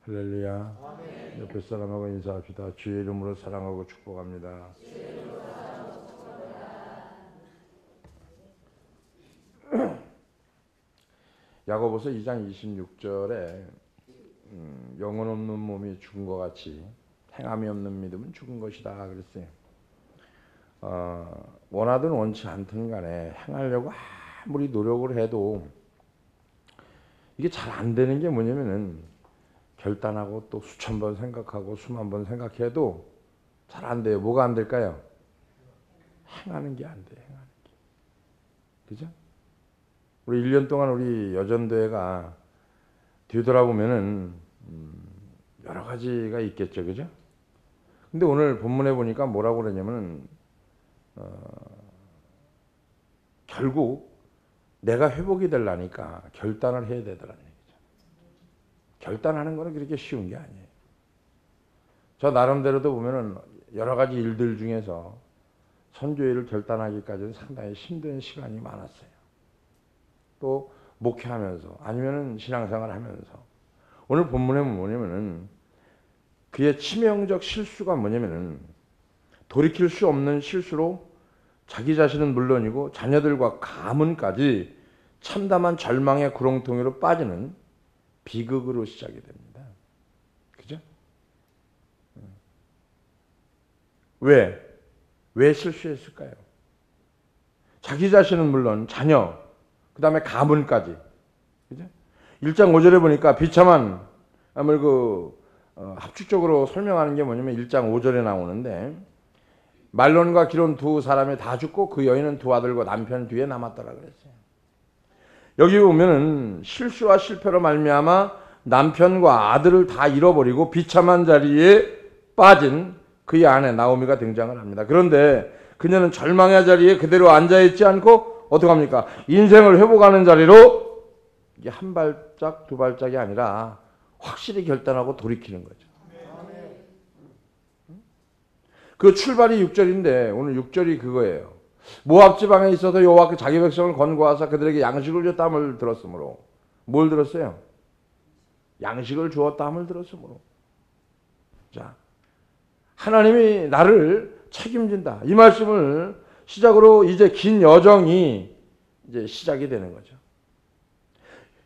할렐루야. 옆에 사람하고 인사합시다. 주의 이름으로 사랑하고 축복합니다. 야고보서 2장 26절에 영혼 없는 몸이 죽은 것 같이 행함이 없는 믿음은 죽은 것이다 그랬어요. 원하든 원치 않든 간에 행하려고 아무리 노력을 해도 이게 잘 안 되는 게 뭐냐면은 결단하고 또 수천 번 생각하고 수만 번 생각해도 잘 안 돼요. 뭐가 안 될까요? 행하는 게 안 돼요. 행하는 게. 그죠? 우리 1년 동안 우리 여전대회가 뒤돌아보면은 여러 가지가 있겠죠. 그죠? 근데 오늘 본문에 보니까 뭐라고 그러냐면은 결국 내가 회복이 되려니까 결단을 해야 되더라는 얘기죠. 결단하는 거는 그렇게 쉬운 게 아니에요. 저 나름대로도 보면은 여러 가지 일들 중에서 선교일을 결단하기까지는 상당히 힘든 시간이 많았어요. 또 목회하면서 아니면은 신앙생활 하면서 오늘 본문에 뭐냐면은 그의 치명적 실수가 뭐냐면은 돌이킬 수 없는 실수로 자기 자신은 물론이고 자녀들과 가문까지 참담한 절망의 구렁텅이로 빠지는 비극으로 시작이 됩니다. 그죠? 왜 실수했을까요? 자기 자신은 물론 자녀, 그 다음에 가문까지. 그죠? 1장 5절에 보니까 비참한, 합축적으로 설명하는 게 뭐냐면 1장 5절에 나오는데, 말론과 기론 두 사람이 다 죽고 그 여인은 두 아들과 남편 뒤에 남았더라 그랬어요. 여기 보면은 실수와 실패로 말미암아 남편과 아들을 다 잃어버리고 비참한 자리에 빠진 그의 아내 나오미가 등장을 합니다. 그런데 그녀는 절망의 자리에 그대로 앉아있지 않고 어떻게 합니까? 인생을 회복하는 자리로 이게 한 발짝 두 발짝이 아니라 확실히 결단하고 돌이키는 거죠. 그 출발이 6절인데 오늘 6절이 그거예요. 모압 지방에 있어서 여호와께 자기 백성을 건고하사 그들에게 양식을 주었다함을 들었으므로. 뭘 들었어요? 양식을 주었다함을 들었으므로. 자, 하나님이 나를 책임진다. 이 말씀을 시작으로 이제 긴 여정이 이제 시작이 되는 거죠.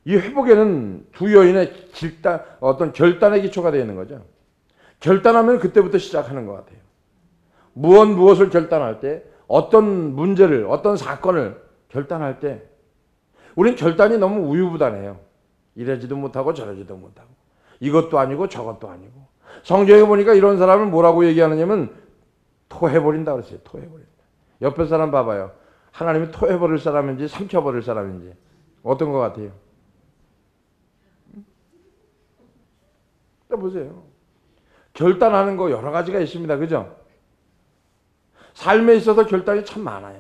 이 회복에는 두 여인의 어떤 결단의 기초가 되어 있는 거죠. 결단하면 그때부터 시작하는 것 같아요. 무엇을 결단할 때, 어떤 문제를, 어떤 사건을 결단할 때, 우린 결단이 너무 우유부단해요. 이러지도 못하고 저러지도 못하고. 이것도 아니고 저것도 아니고. 성경에 보니까 이런 사람을 뭐라고 얘기하느냐면 토해버린다 그랬어요. 토해버린다. 옆에 사람 봐봐요. 하나님이 토해버릴 사람인지 삼켜버릴 사람인지 어떤 것 같아요? 보세요. 결단하는 거 여러 가지가 있습니다. 그죠? 삶에 있어서 결단이 참 많아요.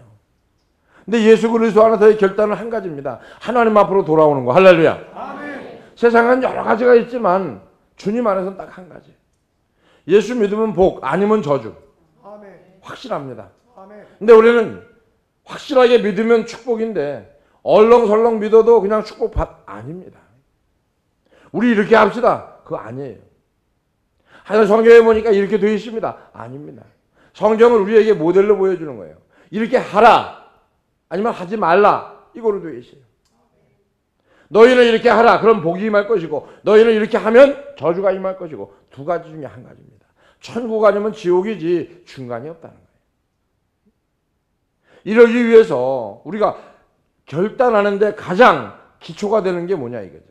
근데 예수 그리스도 안에서의 결단은 한 가지입니다. 하나님 앞으로 돌아오는 거. 할렐루야. 아멘. 세상은 여러 가지가 있지만 주님 안에서는 딱 한 가지. 예수 믿으면 복, 아니면 저주. 아멘. 확실합니다. 아멘. 근데 우리는 확실하게 믿으면 축복인데 얼렁설렁 믿어도 그냥 축복받 아닙니다. 우리 이렇게 합시다. 그거 아니에요. 하여튼 성경에 보니까 이렇게 되어 있습니다. 아닙니다. 성경은 우리에게 모델로 보여주는 거예요. 이렇게 하라 아니면 하지 말라 이거로 되어 있어요. 너희는 이렇게 하라 그럼 복이 임할 것이고 너희는 이렇게 하면 저주가 임할 것이고 두 가지 중에 한 가지입니다. 천국 아니면 지옥이지 중간이 없다는 거예요. 이러기 위해서 우리가 결단하는데 가장 기초가 되는 게 뭐냐 이거죠.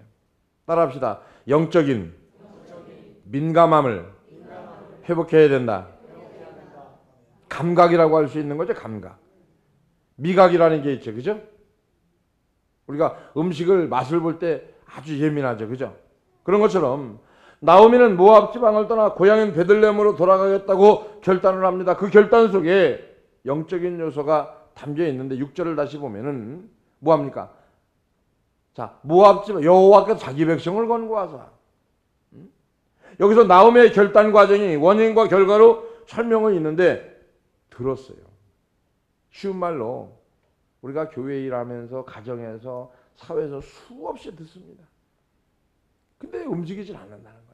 따라합시다. 영적인 민감함을 회복해야 된다. 감각이라고 할 수 있는 거죠. 감각. 미각이라는 게 있죠. 그죠? 우리가 음식을 맛을 볼 때 아주 예민하죠. 그죠? 그런 것처럼 나오미는 모압 지방을 떠나 고향인 베들레헴으로 돌아가겠다고 결단을 합니다. 그 결단 속에 영적인 요소가 담겨 있는데 6절을 다시 보면은 뭐합니까? 자, 모압 지방 여호와께서 자기 백성을 건고하사. 여기서 나오미의 결단 과정이 원인과 결과로 설명은 있는데 들었어요. 쉬운 말로 우리가 교회 일하면서 가정에서 사회에서 수없이 듣습니다. 근데 움직이질 않는다는 거예요.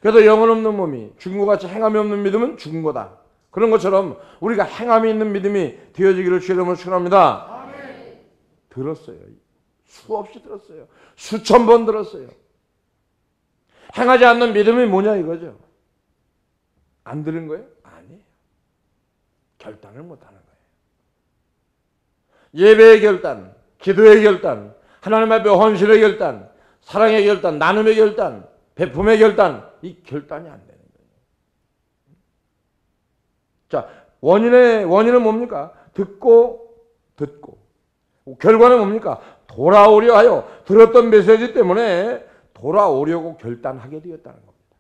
그래도 영혼 없는 몸이 죽은 것 같이 행함이 없는 믿음은 죽은 거다. 그런 것처럼 우리가 행함이 있는 믿음이 되어지기를 주의 이름으로 축원합니다. 들었어요. 수없이 들었어요. 수천 번 들었어요. 행하지 않는 믿음이 뭐냐 이거죠. 안 들은 거예요? 아니에요. 결단을 못하는 거예요. 예배의 결단, 기도의 결단, 하나님 앞에 헌신의 결단, 사랑의 결단, 나눔의 결단, 베품의 결단, 이 결단이 안 되는 거예요. 자, 원인은 뭡니까? 듣고 결과는 뭡니까? 돌아오려 하여 들었던 메시지 때문에 돌아오려고 결단하게 되었다는 겁니다.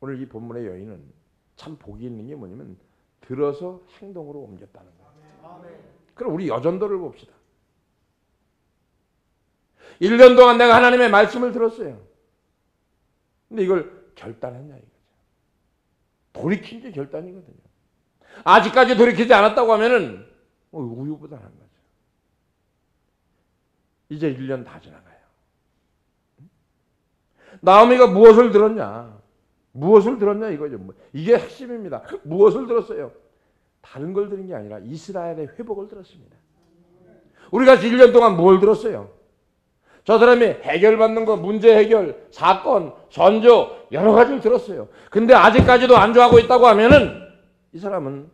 오늘 이 본문의 여인은 참 복이 있는 게 뭐냐면 들어서 행동으로 옮겼다는 거예요. 그럼 우리 여전도를 봅시다. 1년 동안 내가 하나님의 말씀을 들었어요. 근데 이걸 결단했냐 이거죠. 돌이킨 게 결단이거든요. 아직까지 돌이키지 않았다고 하면은 우유부단한 거죠. 이제 1년 다 지나가요. 나오미가 무엇을 들었냐? 무엇을 들었냐 이거죠. 이게 핵심입니다. 무엇을 들었어요? 다른 걸 들은 게 아니라 이스라엘의 회복을 들었습니다. 우리가 1년 동안 뭘 들었어요? 저 사람이 해결받는 거, 문제 해결, 사건, 전조 여러 가지를 들었어요. 근데 아직까지도 안주하고 있다고 하면은 이 사람은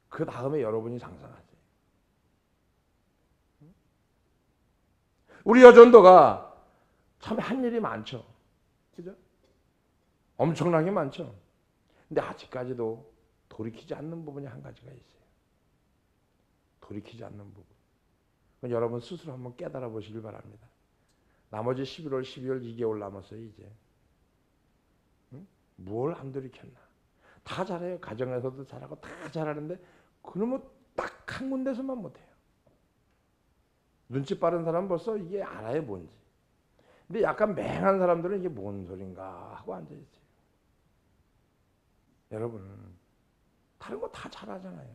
그 다음에 여러분이 상상하세요. 우리 여전도가 참 한 일이 많죠. 그죠? 엄청나게 많죠. 근데 아직까지도 돌이키지 않는 부분이 한 가지가 있어요. 돌이키지 않는 부분. 여러분 스스로 한번 깨달아 보시길 바랍니다. 나머지 11월, 12월 2개월 남았어요, 이제. 응? 뭘 안 돌이켰나? 다 잘해요. 가정에서도 잘하고 다 잘하는데 그러면 딱 한 군데서만 못해요. 눈치 빠른 사람은 벌써 이게 알아요, 뭔지. 근데 약간 맹한 사람들은 이게 뭔 소린가 하고 앉아있어요. 여러분, 다른 거 다 잘하잖아요.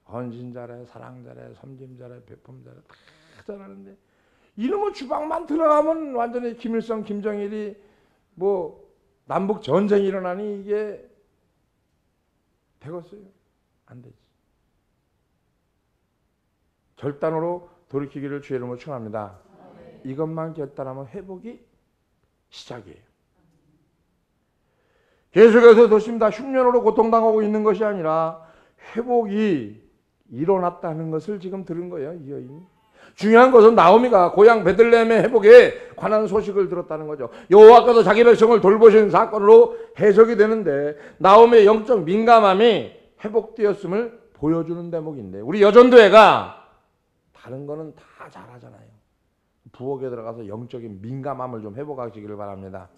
헌신 잘해, 사랑 잘해, 섬김 잘해, 베품 잘해, 다 잘하는데 이놈의 주방만 들어가면 완전히 김일성, 김정일이 뭐 남북 전쟁이 일어나니 이게 되겠어요? 안 되지. 결단으로 돌이키기를 주의 이름으로 축원합니다. 이것만 결단하면 회복이 시작이에요. 계속해서 도심다 흉년으로 고통당하고 있는 것이 아니라 회복이 일어났다는 것을 지금 들은 거예요, 이 여인이. 중요한 것은 나오미가 고향 베들레헴의 회복에 관한 소식을 들었다는 거죠. 여호와께서 자기 백성을 돌보신 사건으로 해석이 되는데 나오미의 영적 민감함이 회복되었음을 보여주는 대목인데 우리 여전도회가 다른 거는 다 잘하잖아요. 부엌에 들어가서 영적인 민감함을 좀 회복하시기를 바랍니다.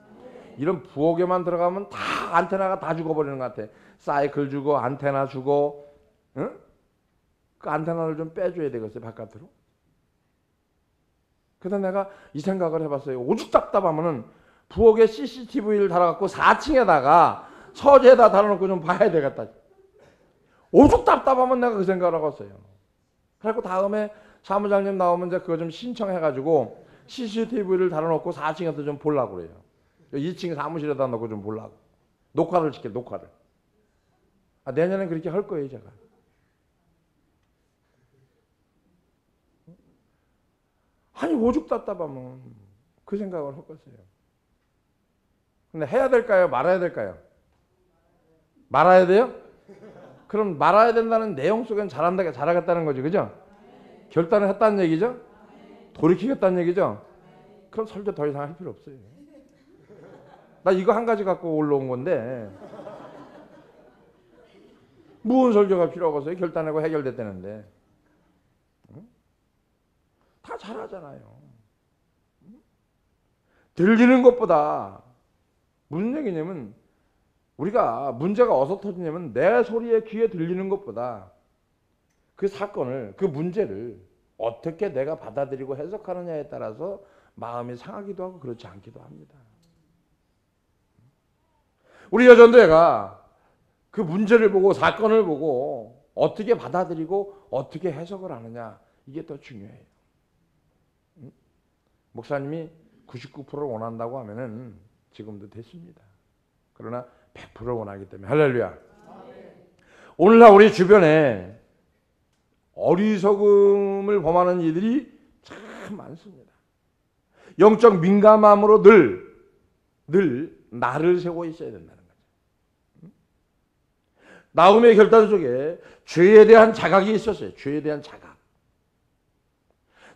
이런 부엌에만 들어가면 다 안테나가 다 죽어버리는 것 같아. 사이클 주고 안테나 주고 응? 그 안테나를 좀 빼줘야 되겠어요, 바깥으로. 그래서 내가 이 생각을 해봤어요. 오죽 답답하면은 부엌에 CCTV를 달아갖고 4층에다가 서재에다 달아놓고 좀 봐야 되겠다. 오죽 답답하면 내가 그 생각을 해봤어요. 그래갖고 다음에 사무장님 나오면 이제 그거 좀 신청해가지고 CCTV를 달아놓고 4층에서 좀 보려고 그래요. 2층 사무실에다 놓고 좀 보려고. 녹화를 시켜, 녹화를. 내년엔 그렇게 할 거예요, 제가. 아니, 오죽 답답하면 그 생각을 했겠어요. 근데 해야 될까요? 말아야 될까요? 말아야 돼요? 그럼 말아야 된다는 내용 속엔 잘하겠다는 거죠. 그죠? 결단을 했다는 얘기죠? 돌이키겠다는 얘기죠? 그럼 설교 더 이상 할 필요 없어요. 나 이거 한 가지 갖고 올라온 건데 무슨 설교가 필요하겠어요? 결단하고 해결됐다는데. 다 잘하잖아요. 들리는 것보다 무슨 얘기냐면 우리가 문제가 어디서 터지냐면 내 소리에 귀에 들리는 것보다 그 사건을, 그 문제를 어떻게 내가 받아들이고 해석하느냐에 따라서 마음이 상하기도 하고 그렇지 않기도 합니다. 우리 여전도회가 그 문제를 보고 사건을 보고 어떻게 받아들이고 어떻게 해석을 하느냐, 이게 더 중요해요. 목사님이 99%를 원한다고 하면은 지금도 됐습니다. 그러나 100% 원하기 때문에. 할렐루야. 오늘날 우리 주변에 어리석음을 범하는 이들이 참 많습니다. 영적 민감함으로 늘 나를 세우고 있어야 된다는 거죠. 나홈의 결단 속에 죄에 대한 자각이 있었어요. 죄에 대한 자각.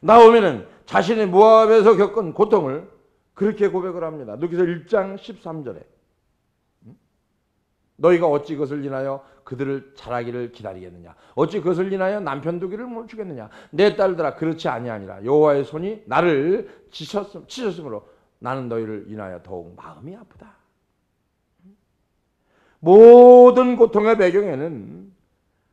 나오미는 자신이 모압에서 겪은 고통을 그렇게 고백을 합니다. 누가서 1장 13절에 너희가 어찌 그것을 인하여 그들을 자라기를 기다리겠느냐? 어찌 그것을 인하여 남편 두기를 멈추겠느냐? 내 딸들아 그렇지 아니하니라. 여호와의 손이 나를 치셨으므로 나는 너희를 인하여 더욱 마음이 아프다. 모든 고통의 배경에는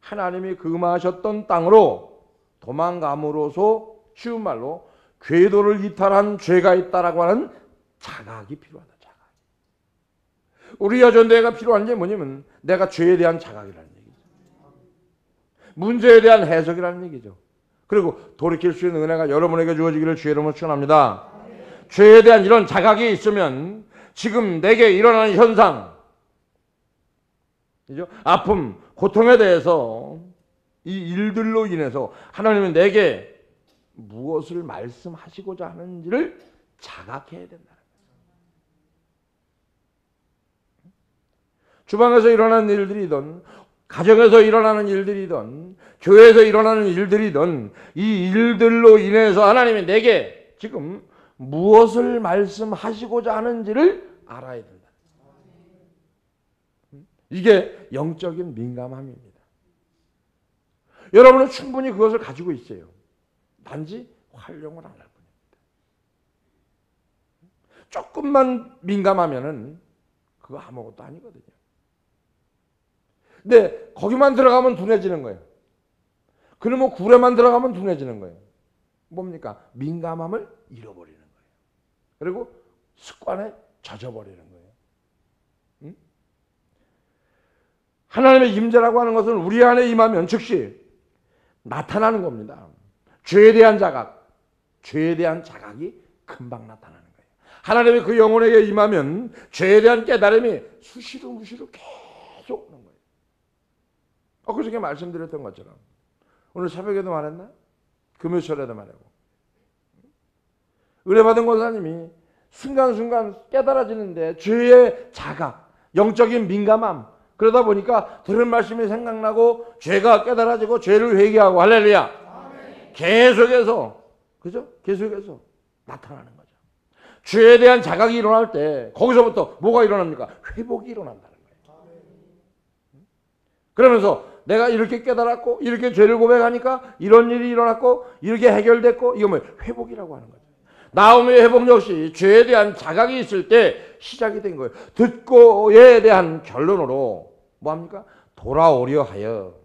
하나님이 금하셨던 땅으로 도망감으로써 쉬운 말로 궤도를 이탈한 죄가 있다라고 하는 자각이 필요하다. 자각. 우리 여전대가 필요한 게 뭐냐면 내가 죄에 대한 자각이라는 얘기죠. 문제에 대한 해석이라는 얘기죠. 그리고 돌이킬 수 있는 은혜가 여러분에게 주어지기를 주의 이름으로 축원합니다. 죄에 대한 이런 자각이 있으면 지금 내게 일어나는 현상, 그죠? 아픔, 고통에 대해서 이 일들로 인해서 하나님은 내게 무엇을 말씀하시고자 하는지를 자각해야 된다는 거예요. 주방에서 일어나는 일들이든 가정에서 일어나는 일들이든 교회에서 일어나는 일들이든 이 일들로 인해서 하나님이 내게 지금 무엇을 말씀하시고자 하는지를 알아야 된다. 이게 영적인 민감함입니다. 여러분은 충분히 그것을 가지고 있어요. 단지 활용을 안 할 뿐입니다. 조금만 민감하면은 그거 아무것도 아니거든요. 근데 거기만 들어가면 둔해지는 거예요. 그러면 굴에만 들어가면 둔해지는 거예요. 뭡니까? 민감함을 잃어버리는 거예요. 그리고 습관에 젖어버리는 거예요. 응? 하나님의 임재라고 하는 것은 우리 안에 임하면 즉시 나타나는 겁니다. 죄에 대한 자각, 죄에 대한 자각이 금방 나타나는 거예요. 하나님이 그 영혼에게 임하면 죄에 대한 깨달음이 수시로 계속 오는 거예요. 그저께 말씀드렸던 것처럼 오늘 새벽에도 말했나? 금요철에도 말하고 은혜받은 권사님이 순간순간 깨달아지는데 죄의 자각, 영적인 민감함, 그러다 보니까 들은 말씀이 생각나고 죄가 깨달아지고 죄를 회개하고 할렐루야. 계속해서 그죠? 계속해서 나타나는 거죠. 죄에 대한 자각이 일어날 때 거기서부터 뭐가 일어납니까? 회복이 일어난다는 거예요. 그러면서 내가 이렇게 깨달았고 이렇게 죄를 고백하니까 이런 일이 일어났고 이렇게 해결됐고 이거 뭐예요? 회복이라고 하는 거죠. 나오미의 회복 역시 죄에 대한 자각이 있을 때 시작이 된 거예요. 듣고에 대한 결론으로 뭐합니까? 돌아오려 하여.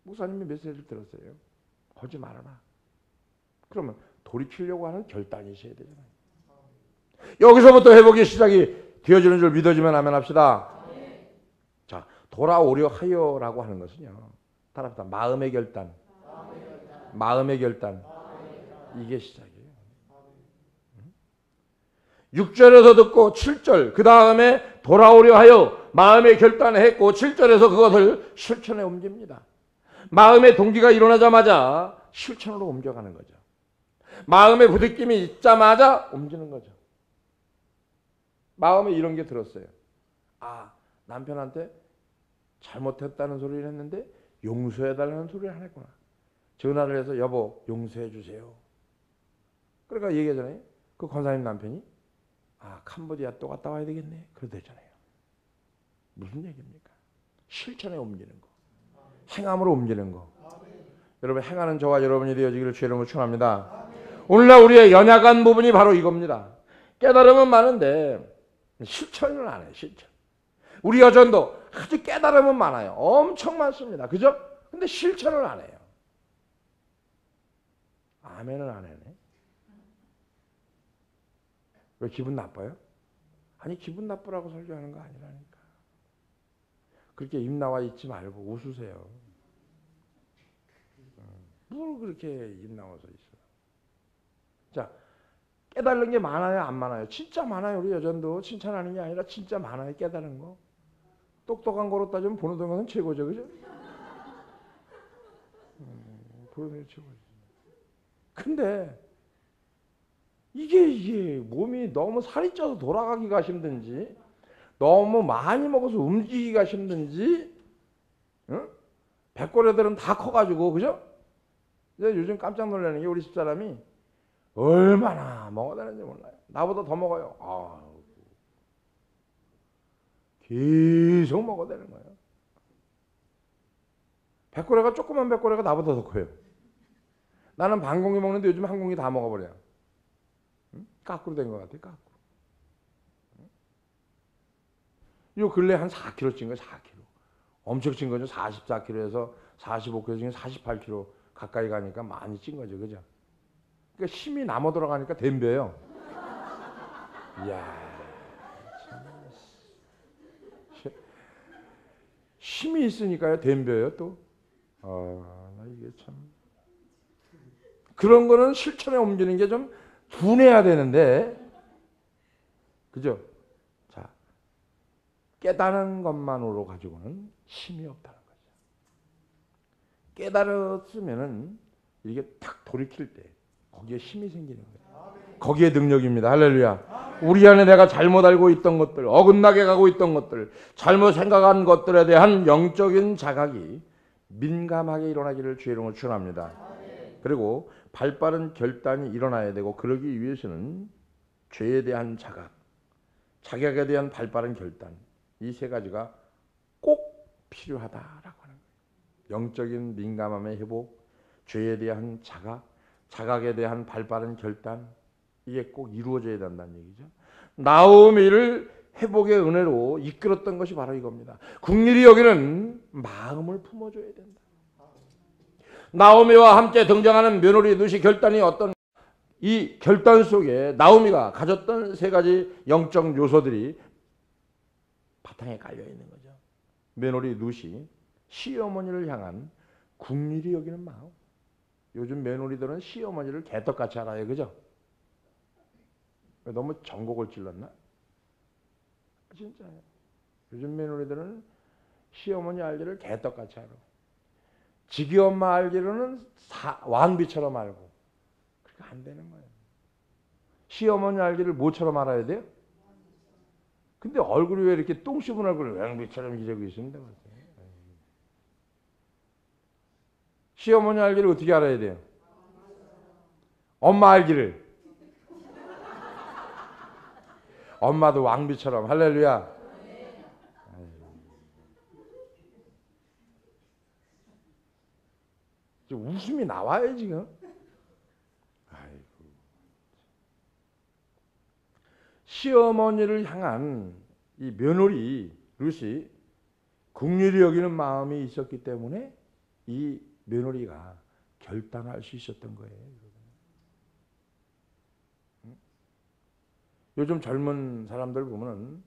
목사님이 메시지를 들었어요. 하지 말아라. 그러면 돌이키려고 하는 결단이 있어야 되잖아요. 여기서부터 회복의 시작이 되어지는 줄 믿어지면 아멘 합시다. 자, 돌아오려 하여라고 하는 것은요. 따라합시다. 마음의 결단. 마음의 결단. 이게 시작이에요. 6절에서 듣고 7절 그 다음에 돌아오려 하여 마음의 결단을 했고 7절에서 그것을 실천에 옮깁니다. 마음의 동기가 일어나자마자 실천으로 옮겨가는 거죠. 마음의 부딪힘이 있자마자 옮기는 거죠. 마음에 이런 게 들었어요. 아, 남편한테 잘못했다는 소리를 했는데 용서해달라는 소리를 안 했구나. 전화를 해서 여보 용서해 주세요. 그러니까 얘기하잖아요. 그 권사님 남편이 아 캄보디아 또 갔다 와야 되겠네. 그러대잖아요. 무슨 얘기입니까? 실천에 옮기는 거. 행함으로 옮기는 거. 여러분 행하는 저와 여러분이 되어지기를 주의 이름으로 축원합니다. 오늘날 우리의 연약한 부분이 바로 이겁니다. 깨달음은 많은데 실천을 안 해요. 실천. 우리 여전도 아주 깨달음은 많아요. 엄청 많습니다. 그죠? 근데 실천을 안 해요. 아멘은 안 해네. 왜 기분 나빠요? 아니 기분 나쁘라고 설교하는 거 아니라니까. 그렇게 입 나와 있지 말고 웃으세요. 뭘 그렇게 입 나와서 있어. 자, 깨달은 게 많아요, 안 많아요? 진짜 많아요. 우리 여전도 칭찬하는 게 아니라 진짜 많아요, 깨달은 거. 똑똑한 거로 따지면 보는 동안은 최고죠, 그죠? 보는 게 최고죠. 근데 이게 몸이 너무 살이 쪄서 돌아가기가 힘든지, 너무 많이 먹어서 움직이기가 힘든지, 응? 백골애들은 다 커가지고, 그죠? 요즘 깜짝 놀라는 게 우리 집사람이 얼마나 먹어야 되는지 몰라요. 나보다 더 먹어요. 계속 먹어야 되는 거예요. 백골애가 조그만 백골애가 나보다 더 커요. 나는 반 공기 먹는데 요즘 한 공기 다 먹어버려요. 응? 까꾸로 된 것 같아요. 까꾸로. 요 근래 한 4kg 찐 거예요. 4kg. 엄청 찐 거죠. 44kg에서 45kg, 48kg 가까이 가니까 많이 찐 거죠. 그죠? 그러니까 힘이 남아 돌아가니까 댐벼요. 이야, 참. 힘이 있으니까요. 댐벼요 또. 이게 참. 그런 거는 실천에 옮기는 게 좀 둔해야 되는데, 그죠? 자, 깨달은 것만으로 가지고는 힘이 없다는 거죠. 깨달았으면은 이게 탁 돌이킬 때 거기에 힘이 생기는 거예요. 거기에 능력입니다. 할렐루야. 우리 안에 내가 잘못 알고 있던 것들, 어긋나게 가고 있던 것들, 잘못 생각한 것들에 대한 영적인 자각이 민감하게 일어나기를 주의 이름으로 축원합니다. 그리고 발빠른 결단이 일어나야 되고, 그러기 위해서는 죄에 대한 자각, 자격에 대한 발빠른 결단, 이 세 가지가 꼭 필요하다라고 하는 거예요. 영적인 민감함의 회복, 죄에 대한 자각, 자각에 대한 발빠른 결단, 이게 꼭 이루어져야 된다는 얘기죠. 나오미를 회복의 은혜로 이끌었던 것이 바로 이겁니다. 국률이 여기는 마음을 품어줘야 된다. 나오미와 함께 등장하는 며느리 룻이 결단이 어떤, 이 결단 속에 나오미가 가졌던 세 가지 영적 요소들이 바탕에 깔려 있는 거죠. 며느리 룻이 시어머니를 향한 국률이 여기는 마음. 요즘 며느리들은 시어머니를 개떡같이 알아요. 그죠? 너무 전곡을 찔렀나? 진짜요. 요즘 며느리들은 시어머니 알기를 개떡같이 알아. 지기 엄마 알기로는 왕비처럼 알고. 그러니까 안 되는 거예요. 시어머니 알기를 뭐처럼 알아야 돼요? 근데 얼굴이 왜 이렇게 똥 씹은 얼굴을 왕비처럼 이러고 있습니다. 시어머니 알기를 어떻게 알아야 돼요? 엄마 알기를. 엄마도 왕비처럼. 할렐루야. 웃음이 나와요 지금. 아이고. 시어머니를 향한 이 며느리 룻이 긍휼히 여기는 마음이 있었기 때문에 이 며느리가 결단할 수 있었던 거예요. 요즘 젊은 사람들 보면은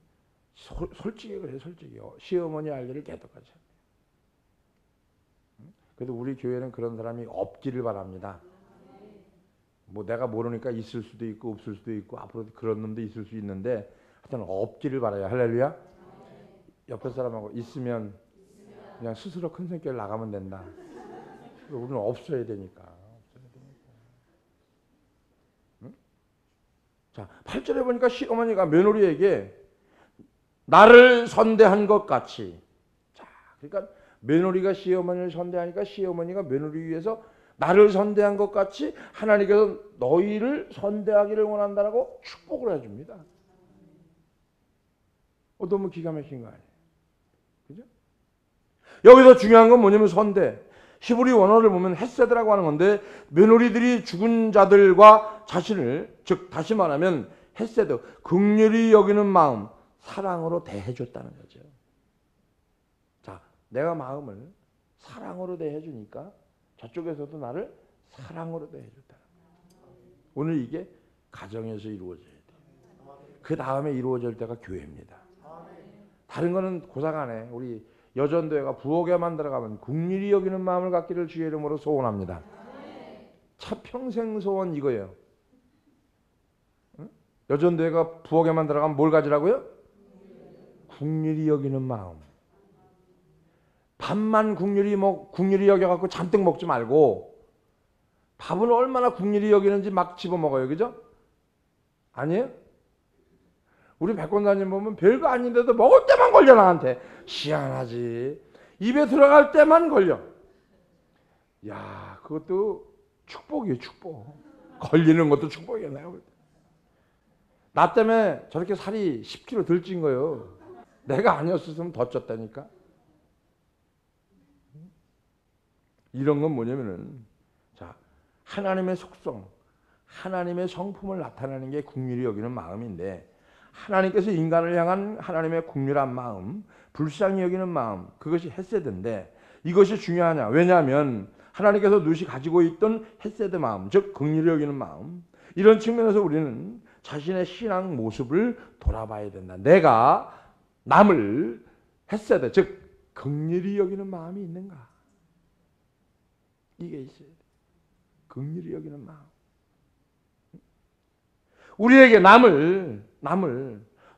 솔직히 그래요. 솔직히 시어머니 알기를 개떡같이. 그래도 우리 교회는 그런 사람이 없기를 바랍니다. 뭐 내가 모르니까 있을 수도 있고 없을 수도 있고 앞으로도 그런 놈도 있을 수 있는데 하여튼 없기를 바라요. 할렐루야. 옆에 사람하고 있으면 그냥 스스로 큰 성격을 나가면 된다. 우리는 없어야 되니까. 응? 자, 8절에 보니까 시어머니가 며느리에게 나를 선대한 것 같이. 자, 그러니까 며느리가 시어머니를 선대하니까 시어머니가 며느리 위해서 나를 선대한 것 같이 하나님께서 너희를 선대하기를 원한다라고 축복을 해줍니다. 너무 기가 막힌 거 아니에요? 그죠? 여기서 중요한 건 뭐냐면 선대. 히브리 원어를 보면 헤세드라고 하는 건데 며느리들이 죽은 자들과 자신을, 즉 다시 말하면 헤세드, 긍휼히 여기는 마음, 사랑으로 대해줬다는 거죠. 자, 내가 마음을 사랑으로 대해주니까 저쪽에서도 나를 사랑으로 대해줬다. 오늘 이게 가정에서 이루어져야 돼요. 그 다음에 이루어질 때가 교회입니다. 다른 거는 고상 안 해. 우리 여전도회가 부엌에 만들어가면 긍휼히 여기는 마음을 갖기를 주의 이름으로 소원합니다. 차 평생 소원 이거예요. 여전도회가 부엌에만 들어가면 뭘 가지라고요? 국률이 여기는 마음. 밥만 국률이 여겨갖고 잔뜩 먹지 말고 밥은 얼마나 국률이 여기는지 막 집어먹어요. 그죠? 아니에요? 우리 백권사님 보면 별거 아닌데도 먹을 때만 걸려 나한테. 희한하지. 입에 들어갈 때만 걸려. 야, 그것도 축복이에요. 축복. 걸리는 것도 축복이에요. 나 때문에 저렇게 살이 10kg 덜 찐 거예요. 내가 아니었으면 더 쪘다니까. 이런 건 뭐냐면은, 자, 하나님의 속성, 하나님의 성품을 나타내는 게 국률이 여기는 마음인데, 하나님께서 인간을 향한 하나님의 국률한 마음, 불쌍히 여기는 마음, 그것이 헤세드인데, 이것이 중요하냐? 왜냐하면 하나님께서 누시 가지고 있던 헤세드 마음, 즉 긍휼히 여기는 마음, 이런 측면에서 우리는 자신의 신앙 모습을 돌아봐야 된다. 내가 남을 헤세드, 즉 긍휼히 여기는 마음이 있는가? 이게 있어야 돼. 긍휼히 여기는 마음. 우리에게 남을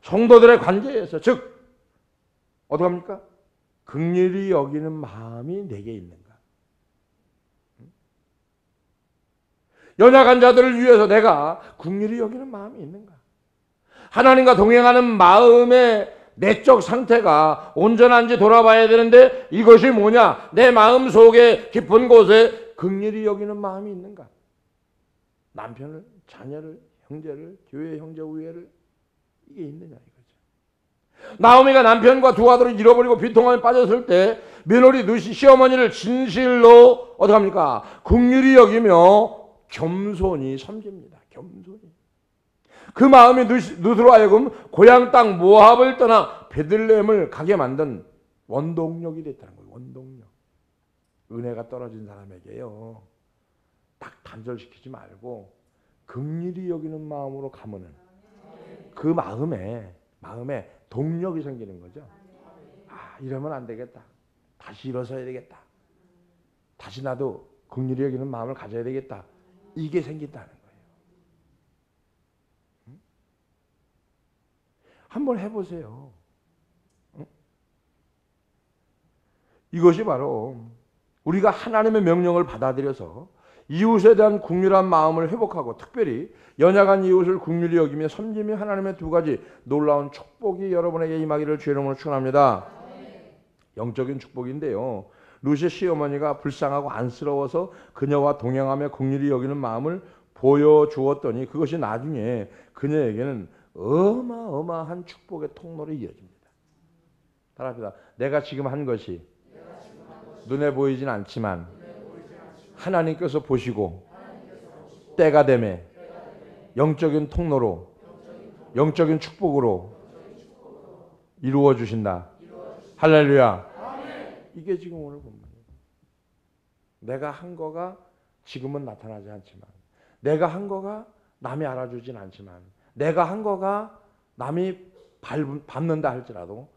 성도들의 관계에서, 즉 어떡합니까? 긍휼히 여기는 마음이 내게 있는가? 연약한 자들을 위해서 내가 긍휼히 여기는 마음이 있는가? 하나님과 동행하는 마음의 내적 상태가 온전한지 돌아봐야 되는데, 이것이 뭐냐? 내 마음 속에 깊은 곳에 긍휼히 여기는 마음이 있는가? 남편을, 자녀를, 형제를, 교회 형제 우애를, 이게 있느냐 이거죠. 나오미가 남편과 두 아들을 잃어버리고 비통함에 빠졌을 때 며느리 누시 시어머니를 진실로 어떡합니까? 긍휼히 여기며 겸손히 섬깁니다. 겸손히. 그 마음이 누스로 하여금 고향 땅 모압을 떠나 베들레헴을 가게 만든 원동력이 됐다는 거예요. 원동력. 은혜가 떨어진 사람에게요, 딱 단절시키지 말고 긍휼히 여기는 마음으로 가면은 그 마음에 동력이 생기는 거죠. 아, 이러면 안 되겠다. 다시 일어서야 되겠다. 다시 나도 긍휼히 여기는 마음을 가져야 되겠다. 이게 생긴다는 거예요. 한번 해보세요. 이것이 바로 우리가 하나님의 명령을 받아들여서 이웃에 대한 긍휼한 마음을 회복하고, 특별히 연약한 이웃을 긍휼히 여기며 섬기며 하나님의 두 가지 놀라운 축복이 여러분에게 임하기를 주의 이름으로 축원합니다. 영적인 축복인데요, 루시 시어머니가 불쌍하고 안쓰러워서 그녀와 동행하며 긍휼히 여기는 마음을 보여주었더니 그것이 나중에 그녀에게는 어마어마한 축복의 통로로 이어집니다. 따라합니다. 내가 지금 한 것이 눈에 보이진 않지만 하나님께서 보시고 때가 되매 영적인 통로로, 영적인 축복으로 이루어 주신다. 할렐루야. 이게 지금 오늘 본문이에요. 내가 한 거가 지금은 나타나지 않지만, 내가 한 거가 남이 알아주진 않지만, 내가 한 거가 남이 밟는다 할지라도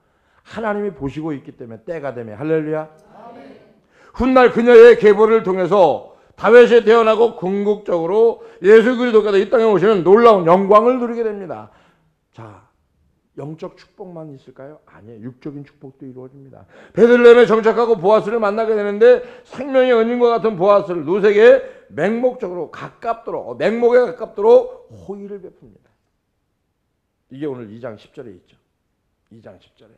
하나님이 보시고 있기 때문에 때가 되매, 할렐루야. 훗날 그녀의 계보를 통해서 다윗이 태어나고 궁극적으로 예수 그리스도께서 이 땅에 오시는 놀라운 영광을 누리게 됩니다. 자, 영적 축복만 있을까요? 아니에요. 육적인 축복도 이루어집니다. 베들레헴에 정착하고 보아스를 만나게 되는데, 생명의 은인과 같은 보아스를 루세에게 맹목에 가깝도록 호의를 베풉니다. 이게 오늘 2장 10절에 있죠. 2장 10절에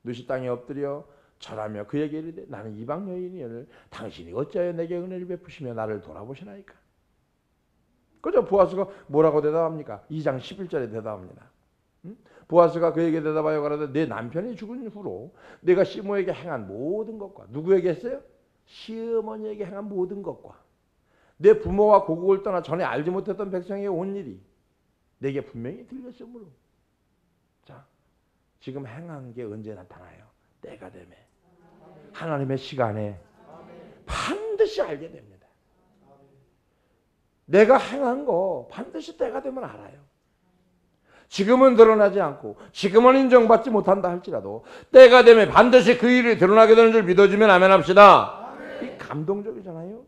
누시 땅에 엎드려 절하며 그에게 이르되 나는 이방 여인이오늘 당신이 어찌하여 내게 은혜를 베푸시며 나를 돌아보시나이까. 그죠? 보아스가 뭐라고 대답합니까? 2장 11절에 대답합니다. 보아스가 그에게 대답하여 가라되 내 남편이 죽은 후로 내가 시모에게 행한 모든 것과, 누구에게 했어요? 시어머니에게 행한 모든 것과, 내 부모와 고국을 떠나 전에 알지 못했던 백성에게 온 일이 내게 분명히 들렸으므로. 자, 지금 행한 게 언제 나타나요? 때가 되매, 하나님의 시간에 반드시 알게 됩니다. 내가 행한 거 반드시 때가 되면 알아요. 지금은 드러나지 않고 지금은 인정받지 못한다 할지라도 때가 되면 반드시 그 일이 드러나게 되는 줄 믿어주면 아멘합시다. 이 감동적이잖아요.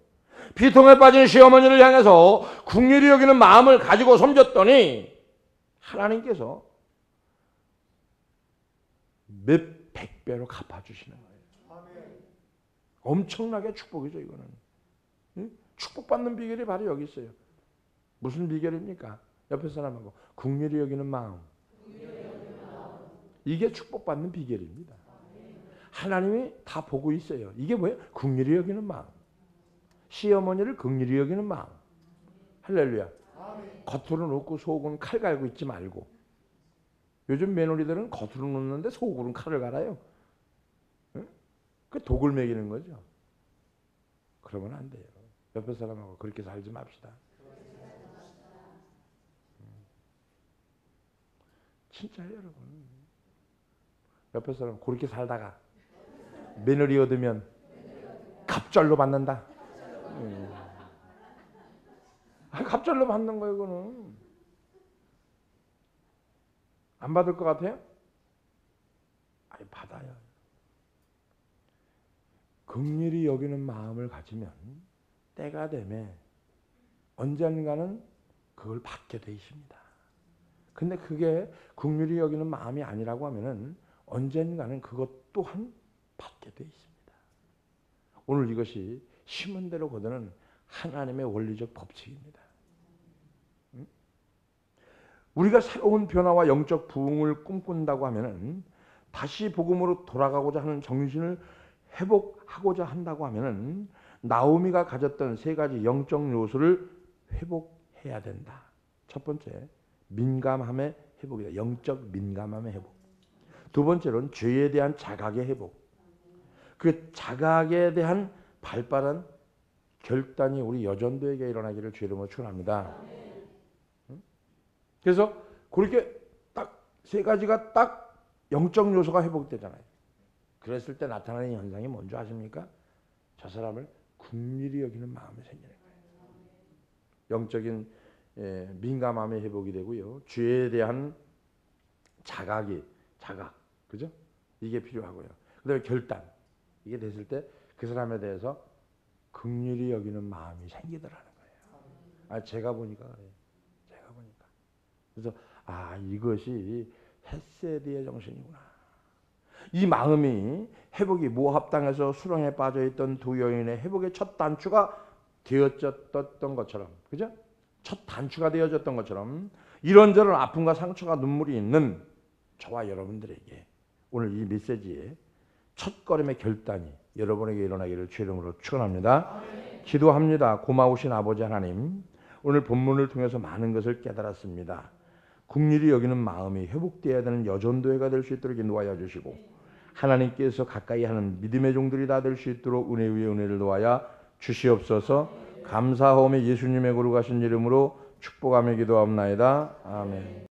비통에 빠진 시어머니를 향해서 긍휼히 여기는 마음을 가지고 섬겼더니 하나님께서 몇백 배로 갚아주시는 거예요. 엄청나게 축복이죠, 이거는. 축복받는 비결이 바로 여기 있어요. 무슨 비결입니까? 옆에 사람하고 긍휼히 여기는 마음. 이게 축복받는 비결입니다. 하나님이 다 보고 있어요. 이게 뭐예요? 긍휼히 여기는 마음. 시어머니를 긍휼히 여기는 마음. 할렐루야. 겉으로 놓고 속은 칼 갈고 있지 말고. 요즘 며느리들은 겉으로 놓는데 속으로는 칼을 갈아요. 응? 그 독을 먹이는 거죠. 그러면 안 돼요. 옆에 사람하고 그렇게 살지 맙시다. 진짜요, 여러분. 옆에 사람 그렇게 살다가 며느리 얻으면 갑절로 받는다. 갑절로 받는 거예요, 이거는. 안 받을 것 같아요? 아니, 받아요. 긍휼히 여기는 마음을 가지면 때가 되면 언젠가는 그걸 받게 돼 있습니다. 근데 그게 긍휼히 여기는 마음이 아니라고 하면은 언젠가는 그것 또한 받게 돼 있습니다. 오늘 이것이 심은 대로 거두는 하나님의 원리적 법칙입니다. 우리가 새로운 변화와 영적 부흥을 꿈꾼다고 하면은 다시 복음으로 돌아가고자 하는 정신을 회복하고자 한다고 하면은 나오미가 가졌던 세 가지 영적 요소를 회복해야 된다. 첫 번째, 민감함의 회복이다. 영적 민감함의 회복. 두 번째로는 죄에 대한 자각의 회복. 그 자각에 대한 발빠른 결단이 우리 여전도에게 일어나기를 주의 이름으로 축원합니다. 그래서 그렇게 딱 세 가지가 딱 영적 요소가 회복되잖아요. 그랬을 때 나타나는 현상이 뭔지 아십니까? 저 사람을 긍휼히 여기는 마음이 생기는 거예요. 영적인 민감함의 회복이 되고요. 죄에 대한 자각, 그죠? 이게 필요하고요. 그다음에 결단, 이게 됐을 때 그 사람에 대해서 긍휼히 여기는 마음이 생기더라는 거예요. 제가 보니까 그래요. 제가 보니까. 그래서 이것이 헤세드의 정신이구나. 이 마음이 회복이 모압 땅에서 수렁에 빠져있던 두 여인의 회복의 첫 단추가 되어졌던 것처럼, 그죠? 첫 단추가 되어졌던 것처럼 이런저런 아픔과 상처가 눈물이 있는 저와 여러분들에게 오늘 이 메시지의 첫걸음의 결단이 여러분에게 일어나기를 주의 이름으로 축원합니다. 기도합니다. 고마우신 아버지 하나님, 오늘 본문을 통해서 많은 것을 깨달았습니다. 긍휼히 여기는 마음이 회복되어야 되는 여전도회가 될 수 있도록 인도하여 주시고 하나님께서 가까이 하는 믿음의 종들이 다 될 수 있도록 은혜 위에 은혜를 더하여 주시옵소서. 감사하오며 예수님의 거룩하신 이름으로 축복하며 기도하옵나이다. 아멘.